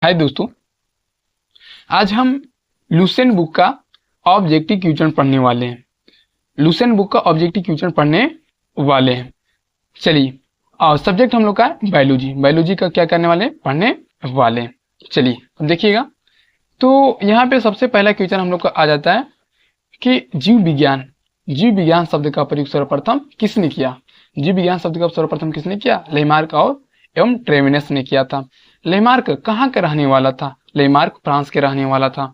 हाय दोस्तों, आज हम लुसेंट बुक का ऑब्जेक्टिव क्वेश्चन पढ़ने वाले हैं। लुसेंट बुक का ऑब्जेक्टिव क्वेश्चन पढ़ने वाले हैं। चलिए, और सब्जेक्ट हम लोग का है बायोलॉजी। बायोलॉजी का क्या करने वाले हैं? पढ़ने वाले हैं। चलिए अब देखिएगा, तो यहाँ पे सबसे पहला क्वेश्चन हम लोग का आ जाता है कि जीव विज्ञान। जीव विज्ञान शब्द का प्रयोग सर्वप्रथम किसने किया? जीव विज्ञान शब्द का सर्वप्रथम किसने किया? लेमार्क और एवं ट्रेविनस ने किया था। लेमार्क कहाँ का रहने वाला था? लेमार्क फ्रांस के रहने वाला था।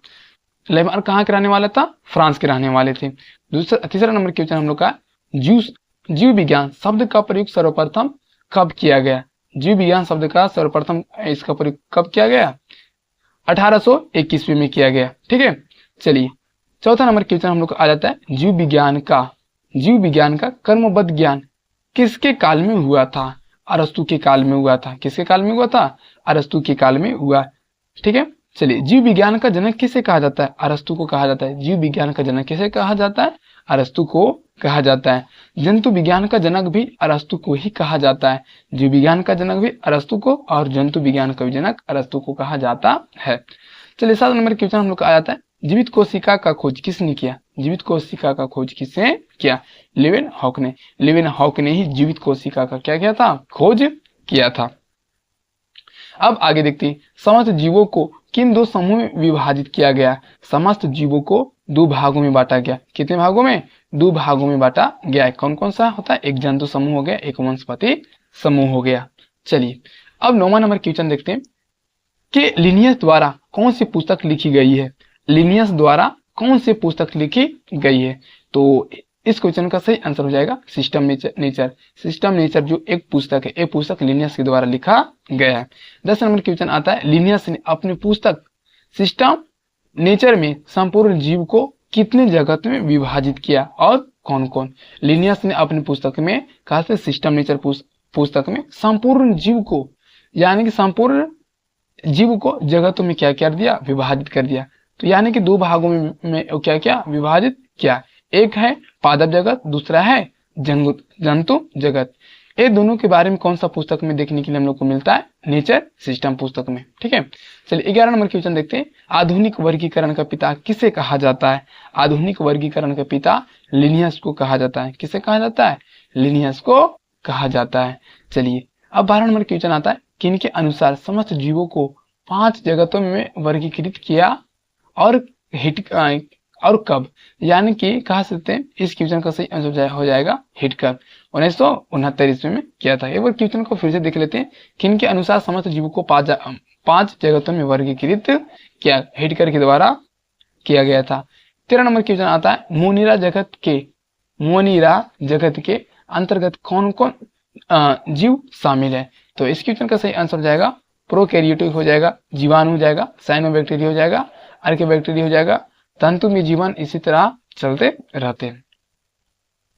लेमार्क कहाँ के रहने वाला था? फ्रांस के रहने वाले थे। तीसरा नंबर क्वेश्चन हम लोग का, जीव विज्ञान शब्द का प्रयोग सर्वप्रथम कब किया गया? जीव विज्ञान शब्द का सर्वप्रथम इसका प्रयोग कब किया गया? 1821 में किया गया। ठीक है, चलिए चौथा नंबर क्वेश्चन हम लोग का आ जाता है, जीव विज्ञान का कर्मबद्ध ज्ञान किसके काल में हुआ था? अरस्तु के काल में हुआ था। किसके काल में हुआ था? अरस्तु के काल में हुआ। ठीक है, चलिए जीव विज्ञान का जनक किसे कहा जाता है? अरस्तु को कहा जाता है। जीव विज्ञान का जनक किसे कहा जाता है? अरस्तु को कहा जाता है। जंतु विज्ञान का जनक भी अरस्तु को ही कहा जाता है। जीव विज्ञान का जनक भी अरस्तु को और जंतु विज्ञान का भी जनक अरस्तु को कहा जाता है। चलिए 7 नंबर क्वेश्चन हम लोग का आ जाता है, जीवित कोशिका का खोज किसने किया? जीवित कोशिका का खोज किसने किया? लिवेन हॉक ने। लिवेन हॉक ने ही जीवित कोशिका का क्या किया था? खोज किया था। अब आगे देखते हैं, समस्त जीवों को किन दो समूह में विभाजित किया गया? समस्त जीवों को दो भागों में बांटा गया। कितने भागों में? दो भागों में बांटा गया है। कौन कौन सा होता है? एक जंतु समूह हो गया, एक वनस्पति समूह हो गया। चलिए अब 9वां नंबर क्वेश्चन देखते हैं कि लिनियस द्वारा कौन सी पुस्तक लिखी गई है? लिनियस द्वारा कौन सी पुस्तक लिखी गई है? तो इस क्वेश्चन का सही आंसर हो जाएगा सिस्टम नेचर। सिस्टम नेचर जो एक पुस्तक है, एक पुस्तक लिनियस के द्वारा लिखा गया है। 10 नंबर क्वेश्चन आता है, लिनियस ने अपनी पुस्तक सिस्टम नेचर में संपूर्ण जीव को कितने जगत में विभाजित किया और कौन कौन? लिनियस ने अपनी पुस्तक में कहा से सिस्टम नेचर पुस्तक में संपूर्ण जीव को, यानी कि संपूर्ण जीव को जगतों में क्या कर दिया? विभाजित कर दिया। तो यानी कि दो भागों में क्या क्या विभाजित किया? एक है पादप जगत, दूसरा है जंतु जगत। ये दोनों के बारे में कौन सा पुस्तक में देखने के लिए हम लोग को मिलता है? नेचर सिस्टम पुस्तक में। ठीक है, चलिए 11 नंबर क्वेश्चन देखते हैं, आधुनिक वर्गीकरण का पिता किसे कहा जाता है? आधुनिक वर्गीकरण का पिता लिनियस को कहा जाता है। किसे कहा जाता है? लिनियस को कहा जाता है। चलिए अब 12 नंबर क्वेश्चन आता है, किनके अनुसार समस्त जीवों को 5 जगतों में वर्गीकृत किया और और कब? यानी कि कहा सकते हैं इस क्वेश्चन का सही आंसर हो जाएगा हिटकर 1969 ईस्वी में किया था। एक बार क्वेश्चन को फिर से देख लेते हैं, किनके अनुसार समस्त जीवों को 5 जगतों में वर्गीकृत किया? हिटकर के द्वारा किया गया था। 13 नंबर क्वेश्चन आता है, मोनिरा जगत के अंतर्गत कौन कौन जीव शामिल है? तो इस क्वेश्चन का सही आंसर हो जाएगा प्रोकैरियोटिक हो जाएगा, जीवाणु हो जाएगा, साइनोबैक्टीरिया हो जाएगा, आर्कियोबैक्टीरिया हो जाएगा, तंतु में जीवन, इसी तरह चलते रहते हैं।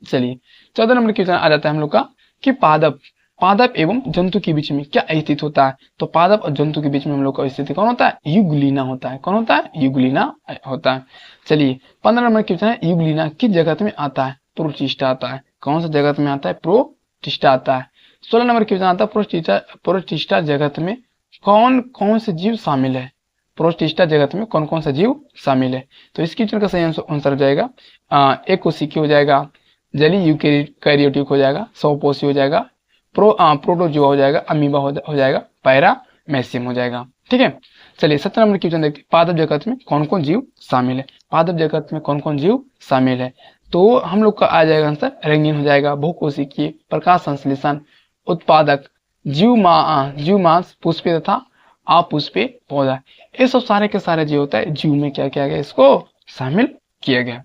चलिए 14 नंबर क्वेश्चन आ जाता है हम लोग का कि पादप एवं जंतु के बीच में क्या स्थित होता है? तो पादप और जंतु के बीच में हम लोग का स्थिति कौन होता है? युगलीना होता है। कौन होता है? युगलीना होता है। चलिए 15 नंबर क्वेश्चन है, युगलीना किस जगत में आता है? प्रोटिस्टा आता है। कौन सा जगत में आता है? प्रोटिस्टा आता है। 16 नंबर क्वेश्चन आता है, प्रोटिस्टा जगत में कौन कौन से जीव शामिल है? प्रोटिस्टा जगत में कौन कौन सा जीव शामिल है? तो इस क्वेश्चन का सही आंसर हो जाएगा एक कोशिकी हो जाएगा, जली यूकैरियोटिक हो जाएगा, सौपोषी हो जाएगा, प्रोटोजोआ हो जाएगा, अमीबा हो जाएगा, पैरामेसियम हो जाएगा। ठीक है, चलिए 17 नंबर क्वेश्चन देखते हैं, पादप जगत में कौन कौन जीव शामिल है? पादप जगत में कौन कौन जीव शामिल है? तो हम लोग का आ जाएगा आंसर रंगीन हो जाएगा, बहुकोशिकीय, प्रकाश संश्लेषण, उत्पादक, जीवमांस, पुष्पीय तथा अपुष्पीय पौधा। ये सब सारे के सारे जो होता है जीव में क्या किया गया? इसको शामिल किया गया।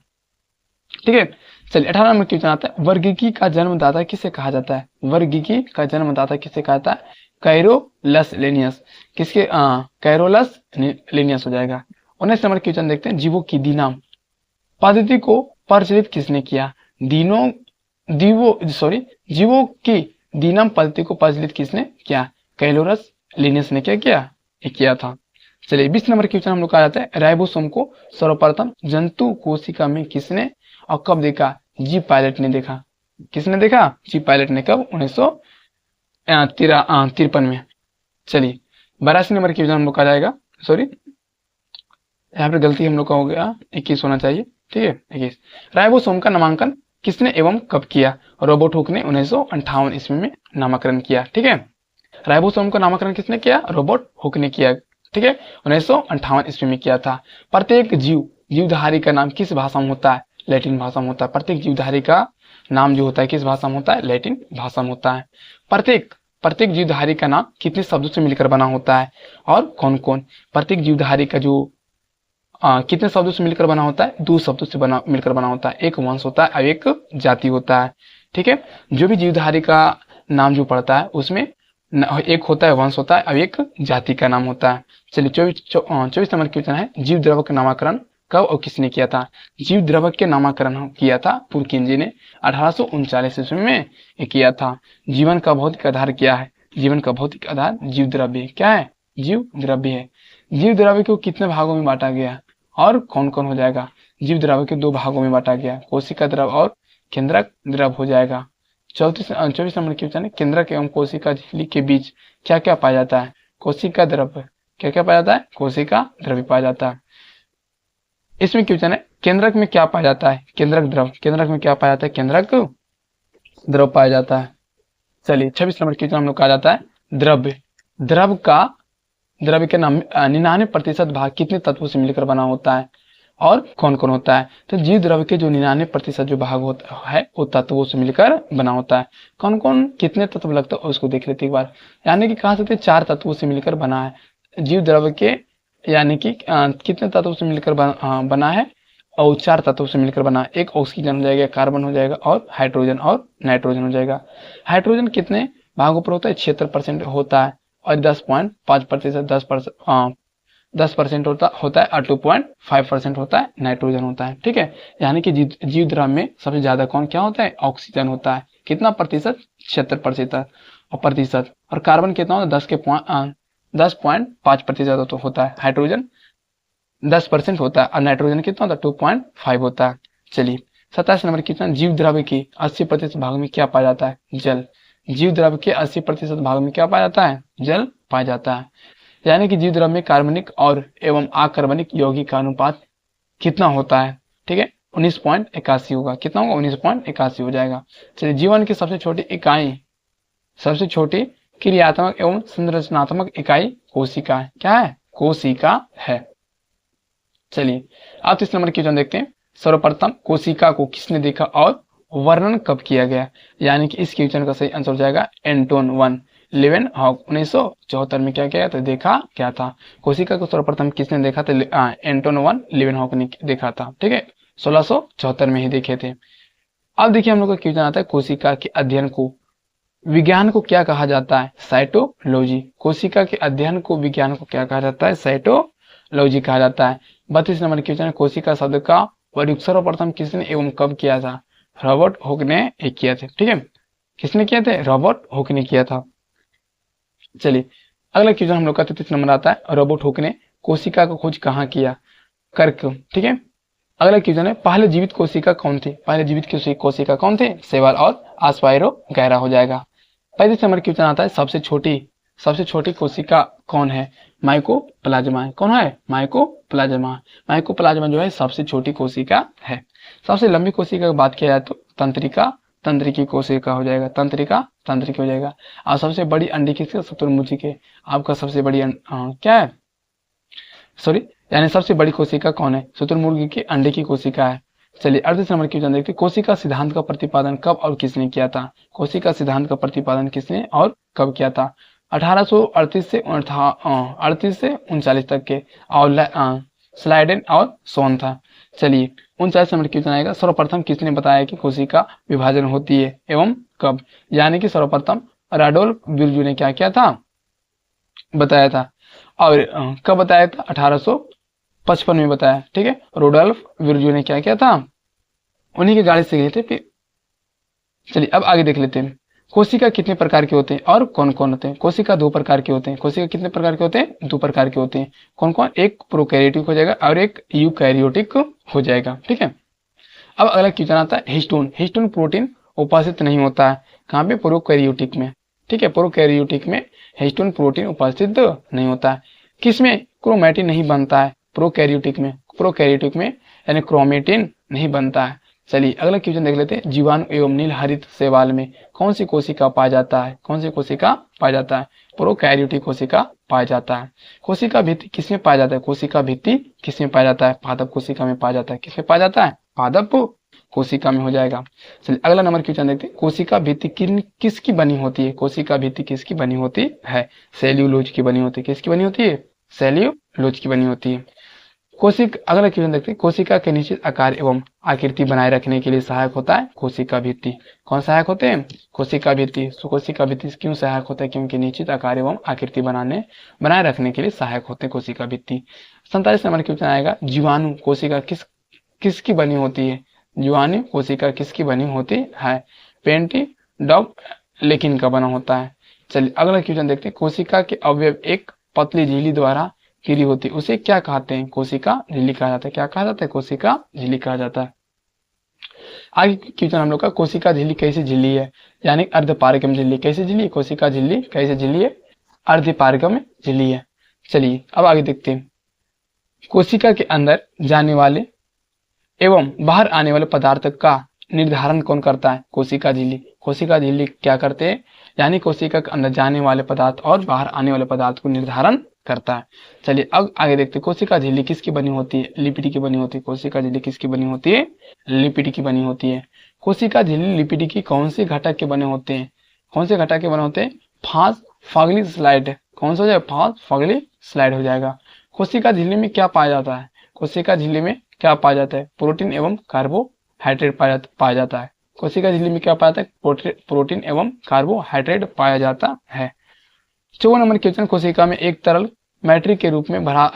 ठीक है, चलिए 18 नंबर क्वेश्चन आता है, वर्गीकी का जन्मदाता किसे कहा जाता है? वर्गीकी का जन्मदाता किसे कहा जाता है? Carolus Linnaeus. किसके? कैरोलस लिनियस हो जाएगा। 19 नंबर क्वेश्चन देखते हैं, जीवों की दिनाम पद्धति को प्रचलित किसने किया? जीवों की दिनाम पद्धति को प्रचलित किसने किया? कैरोलस लिनियस ने क्या किया था। चलिए 20 नंबर क्वेश्चन हम लोग का जाता है, राइबोसोम को सर्वप्रथम जंतु कोशिका में किसने और कब देखा? जी पायलट ने देखा। किसने देखा? जी पायलट ने। कब? 1953 में। चलिए 82 नंबर क्वेश्चन हम लोग का जाएगा, सॉरी यहाँ पे गलती हम लोग का हो गया, 21 होना चाहिए, ठीक है 21। राइबोसोम का नामांकन किसने एवं कब किया? रॉबर्ट हुक ने 1958 ईस्वी में नामकरण किया, ठीक है। राइबोसोम का नामकरण किसने किया? रॉबर्ट हुक ने किया, ठीक है, 1958 ईस्वी में किया था। प्रत्येक जीवधारी का नाम किस भाषा में होता है? लैटिन भाषा में होता है। प्रत्येक जीवधारी का नाम जो होता है किस भाषा में होता है? लैटिन भाषा में होता है। प्रत्येक जीवधारी का नाम कितने शब्दों से मिलकर बना होता है और कौन कौन? प्रत्येक जीवधारी का जो कितने शब्दों से मिलकर बना होता है? 2 शब्दों से मिलकर बना होता है। एक वंश होता है और एक जाति होता है, ठीक है। जो भी जीवधारी का नाम जो पड़ता है उसमें एक होता है वंश होता है और एक जाति का नाम होता है। चलिए 24 नंबर क्वेश्चन है, जीव द्रव्य का नामकरण कब और किसने किया था? जीव द्रव्य के नामकरण किया था पुरकिंजी ने 1839 ईस्वी में किया था। जीवन का भौतिक आधार क्या है? जीवन का भौतिक आधार जीव द्रव्य क्या है? जीव द्रव्य है। जीव द्रव्य को कितने भागों में बांटा गया और कौन कौन हो जाएगा? जीव द्रव्य के 2 भागों में बांटा गया, कोशिका द्रव और केंद्रक द्रव हो जाएगा। 24 नंबर क्वेश्चन है, केंद्रक एवं कोशिका झिल्ली के बीच क्या क्या पाया जाता है? कोशिका द्रव। क्या क्या पाया जाता है? कोशिका द्रव्य पाया जाता है। इसमें क्वेश्चन है, केंद्रक में क्या पाया जाता है? केंद्रक द्रव। केंद्रक में क्या पाया जाता है? केंद्रक द्रव पाया जाता है। चलिए 26 नंबर क्वेश्चन हम लोग कहा जाता है, द्रव्य। द्रव्य के 99% भाग कितने तत्वों से मिलकर बना होता है और कौन कौन होता है? तो जीव द्रव्य के जो 99% जो भाग होता है वो तत्वों से मिलकर बना होता है। कौन कौन कितने तत्व लगते हैं उसको देख लेते एक बार। यानी कि कहा सकते 4 तत्वों से मिलकर बना है जीव द्रव्य के, यानी कि कितने तत्वों से मिलकर बना है? और 4 तत्वों से मिलकर बना। एक ऑक्सीजन हो जाएगा, कार्बन हो जाएगा और हाइड्रोजन और नाइट्रोजन हो जाएगा। हाइड्रोजन कितने भागों पर होता है? 76% होता है और 10.5% 10% होता है और 2.5% होता है नाइट्रोजन होता है, ठीक है। यानी कि जीव द्रव्य में सबसे ज्यादा कौन क्या होता है? ऑक्सीजन होता है। कितना प्रतिशत? 76% और कार्बन कितना होता है? 10.5% तो होता है। हाइड्रोजन 10% होता है और नाइट्रोजन कितना होता है? 2.5 होता है। चलिए 27 नंबर कितना, जीव द्रव्य की 80% भाग में क्या पाया जाता है? जल। जीव द्रव्य के 80% भाग में क्या पाया जाता है? जल पाया जाता है। यानी कि जीव द्रव्य में कार्बनिक और एवं अकार्बनिक यौगिक का अनुपात कितना होता है? ठीक है 19.81 होगा। कितना होगा? 19.81 हो जाएगा। चलिए जीवन की सबसे छोटी इकाई, सबसे छोटी क्रियात्मक एवं संरचनात्मक इकाई कोशिका है। क्या है? कोशिका है। चलिए अब 30 नंबर क्वेश्चन देखते हैं, सर्वप्रथम कोशिका को किसने देखा और वर्णन कब किया गया? यानी कि इस क्वेश्चन का सही आंसर हो जाएगा एंटोन 1 लेवेनहॉक 1974 में क्या किया था? देखा क्या था? कोशिका को सर्वप्रथम किसने देखा था? एंटोन 1 लेवेनहॉक ने देखा था, ठीक है 1674 में ही देखे थे। अब देखिए हम लोग का क्वेश्चन आता है, कोशिका के अध्ययन को विज्ञान को क्या कहा जाता है? साइटोलॉजी। कोशिका के अध्ययन को विज्ञान को क्या कहा जाता है? साइटोलॉजी कहा जाता है। 32 नंबर क्वेश्चन है, कोशिका शब्द का प्रयोग सर्वप्रथम किसने एवं कब किया था? रॉबर्ट हुक ने किया था, ठीक है। किसने किया था? रॉबर्ट हुक ने किया था। चलिए अगला क्वेश्चन हम लोग का 33 नंबर आता है, रॉबर्ट हुक ने कोशिका का खोज कहाँ किया? कर्क, ठीक है। अगला क्वेश्चन है, पहले जीवित कोशिका कौन थे? पहले जीवित कोशिका कौन थे? शैवाल और आस्पाइरो गैरा हो जाएगा। 35 नंबर क्वेश्चन आता है, सबसे छोटी कोशिका कौन है? माइकोप्लाज्मा है। कौन है? माइकोप्लाज्मा। माइकोप्लाज्मा जो है सबसे छोटी कोशिका है। सबसे लंबी कोशिका की बात किया जाए तो तंत्रिकी कोशिका हो जाएगा। तंत्रिकी हो जाएगा। और सबसे बड़ी अंडी किसके? शुतुरमुर्गी के। आपका सबसे बड़ी क्या है? सॉरी, यानी सबसे बड़ी कोशिका कौन है? शुतुरमुर्गी के अंडे की कोशिका है। चलिए 38 नंबर क्वेश्चन देखते हैं, कोशिका सिद्धांत का प्रतिपादन कब और किसने किया था? कोशिका सिद्धांत का प्रतिपादन किसने और कब किया था? 1838 से 39 तक के और स्लाइडेन और सोन था। चलिए 39 नंबर क्वेश्चन आएगा, सर्वप्रथम किसने बताया कि कोशिका विभाजन होती है एवं कब? यानी कि सर्वप्रथम राडोल्फ बिरजू ने क्या किया था? बताया था। और कब बताया था? 1855 में बताया, ठीक है। रोडोल्फ विरजू ने क्या किया था? उन्हीं की गाड़ी से गए थे। चलिए अब आगे देख लेते हैं, कोशिका कितने प्रकार के होते हैं और कौन कौन होते हैं? कोशिका 2 प्रकार के होते हैं। कोशिका कितने प्रकार के होते हैं? 2 प्रकार के होते हैं। कौन कौन? एक प्रोकैरियोटिक हो जाएगा और एक यूकैरियोटिक हो जाएगा, ठीक है। अब अगला क्वेश्चन आता है, हिस्टोन। हिस्टोन प्रोटीन उपस्थित नहीं होता है। कहाँ पे? प्रोकैरियोटिक में, ठीक है। प्रोकैरियोटिक में हिस्टोन प्रोटीन उपस्थित नहीं होता है। किसमें? क्रोमैटिन नहीं बनता है प्रोकैरियोटिक में। प्रोकैरियोटिक में यानी क्रोमेटिन नहीं बनता है। चलिए अगला क्वेश्चन देख लेते हैं। जीवाणु एवं नील हरित शैवाल में कौन सी कोशिका पाया जाता है? कौन सी कोशिका पाया जाता है? प्रोकैरियोटिक कोशिका पाया जाता है। कोशिका भित्ति किसमें पाया जाता है? कोशिका भित्ति किसमें पाया जाता है? पादप कोशिका में पाया जाता है। किसमें पाया जाता है? पादप कोशिका में हो जाएगा। चलिए अगला नंबर क्वेश्चन देखते हैं। कोशिका भित्ति किसकी बनी होती है? कोशिका भित्ति किसकी बनी होती है? सेल्यूलोज की बनी होती है। किसकी बनी होती है? सेल्यूलोज की बनी होती है। अगला क्वेश्चन देखते हैं। कोशिका के निश्चित आकार एवं आकृति बनाए रखने के लिए सहायक होता है कोशिका भित्ति। कौन सहायक होते हैं? कोशिका भित्ति। कोशिका भित्ति क्यों सहायक होता है? क्योंकि निश्चित आकार एवं आकृति बनाए रखने के लिए सहायक होते हैं कोशिका भित्ति। 47 नंबर क्वेश्चन आएगा। जीवाणु कोशिका किसकी बनी होती है? जीवाणु कोशिका किसकी बनी होती है? पेंटिडॉग लेकिन का बना होता है। चलिए अगला क्वेश्चन देखते हैं। कोशिका के अवयव एक पतली झिल्ली द्वारा घिरी होती है, उसे क्या कहते हैं? कोशिका झिल्ली कहा जाता है। क्या कहा जाता है? कोशिका झिल्ली कहा जाता है। आगे क्वेश्चन हम लोग का, कोशिका झिल्ली कैसी झिल्ली है? यानी अर्धपारगम झिल्ली। कैसी झिल्ली? कोशिका झिल्ली कैसी झिल्ली है? अर्धपारगम झिल्ली है। चलिए अब आगे देखते हैं। कोशिका के अंदर जाने वाले एवं बाहर आने वाले पदार्थ का निर्धारण कौन करता है? कोशिका झिल्ली। कोशिका झिल्ली क्या करते हैं? यानी कोशिका के अंदर जाने वाले पदार्थ और बाहर आने वाले पदार्थ को निर्धारण करता है। चलिए अब आगे देखते हैं। कोशिका झिल्ली किसकी बनी होती है? लिपिड की बनी होती है। कोशिका झिल्ली किसकी बनी होती है? लिपिड की बनी होती है। कोशिका झिल्ली लिपिड की कौन से घटक के बने होते हैं? कौन से घटक के बने होते हैं? फॉस्फोग्लिसराइड। कौन सा हो जाएगा? फॉस्फोग्लिसराइड हो जाएगा। कोशिका झिल्ली में क्या पाया जाता है? कोशिका झिल्ली में क्या पाया जाता है? प्रोटीन एवं कार्बोहाइड्रेट पाया जाता है। कोशिका झिल्ली में क्या पाया जाता है? प्रोटीन एवं कार्बोहाइड्रेट पाया जाता है। 54 नंबर क्वेश्चन। कोशिका में एक तरल मैट्रिक के रूप में भरा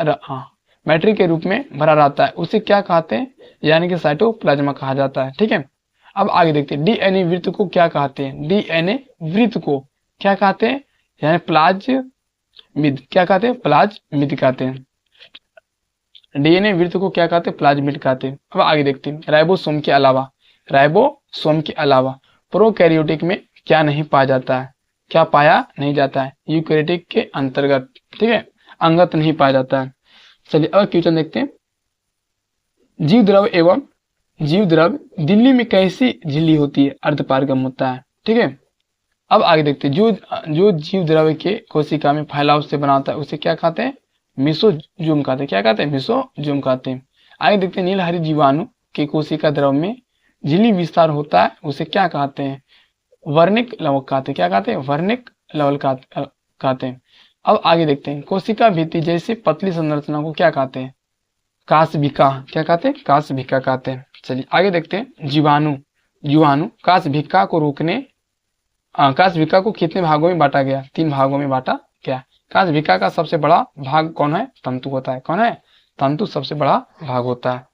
रहता है, उसे क्या कहते हैं? यानी कि साइटोप्लाज्मा कहा जाता है। ठीक है। अब आगे देखते हैं। डीएनए वृत्त को क्या कहते हैं? डीएनए वृत्त को क्या कहते हैं? यानी प्लाज्मिड। क्या कहते हैं? प्लाज्मिड कहते हैं। डीएनए वृत्त को क्या कहते हैं? प्लाज्मिड कहते हैं। अब आगे देखते हैं। राइबोसोम के अलावा प्रोकैरियोटिक में क्या नहीं पाया जाता है? क्या पाया नहीं जाता है? यूकैरियोटिक के अंतर्गत, ठीक है, अंगत नहीं पाया जाता है। चलिए अब क्वेश्चन देखते हैं। जीव द्रव दिल्ली में कैसी झिल्ली होती है? अर्धपारगम होता है। ठीक है। अब आगे देखते हैं। जो जीव द्रव के कोशिका में फैलाव से बनाता है उसे क्या कहते हैं? मिसोजोम कहते हैं। क्या कहते हैं? मिसोजोम कहते हैं। आगे देखते हैं। नील हरित जीवाणु के कोशिका द्रव में झिल्ली विस्तार होता है, उसे क्या कहते हैं? वर्णिक लवक कहते हैं। क्या कहते हैं? वर्णिक लवल कहते हैं। अब आगे देखते हैं। कोशिका भित्ति जैसे पतली संरचना को क्या कहते हैं? काशभिका। क्या कहते हैं? काशभिका कहते हैं। चलिए आगे देखते हैं। जीवाणु काशभिका को कितने भागों में बांटा गया? 3 भागों में बांटा गया। काशभिका का सबसे बड़ा भाग कौन है? तंतु होता है। कौन है? तंतु सबसे बड़ा भाग होता है।